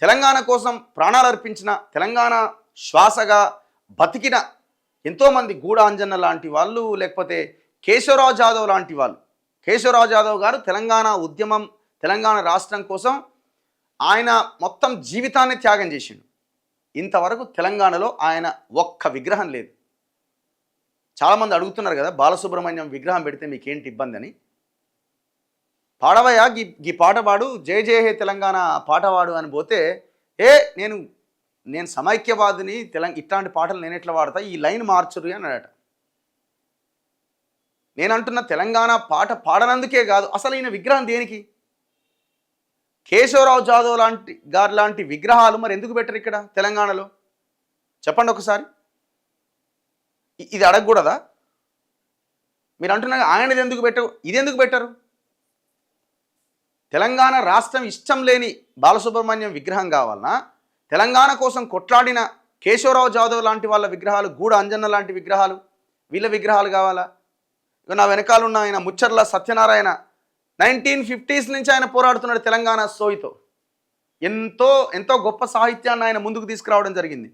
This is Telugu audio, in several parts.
తెలంగాణ కోసం ప్రాణాలు అర్పించిన, తెలంగాణ శ్వాసగా బతికిన ఎంతోమంది గూడ అంజన్న లాంటి వాళ్ళు, లేకపోతే కేశవరావు జాదవ్ లాంటి వాళ్ళు. కేశవరావు జాదవ్ గారు తెలంగాణ ఉద్యమం, తెలంగాణ రాష్ట్రం కోసం ఆయన మొత్తం జీవితాన్ని త్యాగం చేసిండు. ఇంతవరకు తెలంగాణలో ఆయన ఒక్క విగ్రహం లేదు. చాలామంది అడుగుతున్నారు కదా, బాలసుబ్రహ్మణ్యం విగ్రహం పెడితే మీకేంటి ఇబ్బంది అని. పాడవయ్యా గీ పాట పాడు, జయ జయ హే తెలంగాణ పాట పాడు అని పోతే, నేను సమైక్యవాదిని, ఇట్లాంటి పాటలు నేను ఎట్లా వాడతా, ఈ లైన్ మార్చురు అని అడట. నేను అంటున్న తెలంగాణ పాట పాడనందుకే కాదు, అసలు ఈయన విగ్రహం దేనికి? కేశవరావు జాదవ్ లాంటి విగ్రహాలు మరి ఎందుకు పెట్టరు ఇక్కడ తెలంగాణలో? చెప్పండి ఒకసారి. ఇది అడగకూడదా? మీరు అంటున్నారు ఆయనది ఎందుకు పెట్టరు, ఇది ఎందుకు పెట్టరు? తెలంగాణ రాష్ట్రం ఇష్టం లేని బాలసుబ్రహ్మణ్యం విగ్రహం కావాలన్నా, తెలంగాణ కోసం కొట్లాడిన కేశవరావు జాదవ్ లాంటి వాళ్ళ విగ్రహాలు, గూడ అంజన్న లాంటి విగ్రహాలు, వీళ్ళ విగ్రహాలు కావాలా? ఇక నా వెనకాలన్న ఆయన ముచ్చర్ల సత్యనారాయణ 1950s నుంచి ఆయన పోరాడుతున్నాడు తెలంగాణ సోయితో. ఎంతో గొప్ప సాహిత్యాన్ని ఆయన ముందుకు తీసుకురావడం జరిగింది.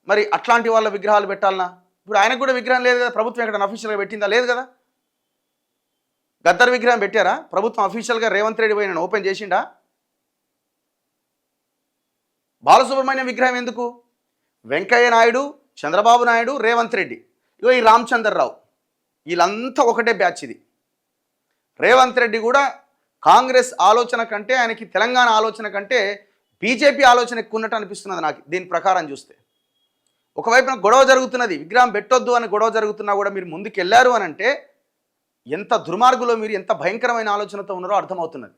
మరి అట్లాంటి వాళ్ళ విగ్రహాలు పెట్టాలనా? ఇప్పుడు ఆయనకు కూడా విగ్రహం లేదు కదా, ప్రభుత్వం ఎక్కడ అఫీషియల్గా పెట్టిందా? లేదు కదా. గద్దర్ విగ్రహం పెట్టారా ప్రభుత్వం అఫీషియల్గా? రేవంత్ రెడ్డి పోయి ఓపెన్ చేసిండా? బాలసుబ్రహ్మణ్యం విగ్రహం ఎందుకు? వెంకయ్య నాయుడు, చంద్రబాబు నాయుడు, రేవంత్ రెడ్డి, ఇగో ఈ రామచంద్రరావు, వీళ్ళంతా ఒకటే బ్యాచ్. ఇది రేవంత్ రెడ్డి కూడా కాంగ్రెస్ ఆలోచన కంటే, ఆయనకి తెలంగాణ ఆలోచన కంటే బీజేపీ ఆలోచన ఎక్కువ ఉన్నట్టు అనిపిస్తున్నది నాకు దీని ప్రకారం చూస్తే. ఒకవైపున గొడవ జరుగుతున్నది, విగ్రహం పెట్టొద్దు అని గొడవ జరుగుతున్నా కూడా మీరు ముందుకు వెళ్ళారు అని అంటే ఎంత దుర్మార్గులో మీరు, ఎంత భయంకరమైన ఆలోచనతో ఉన్నారో అర్థమవుతున్నది.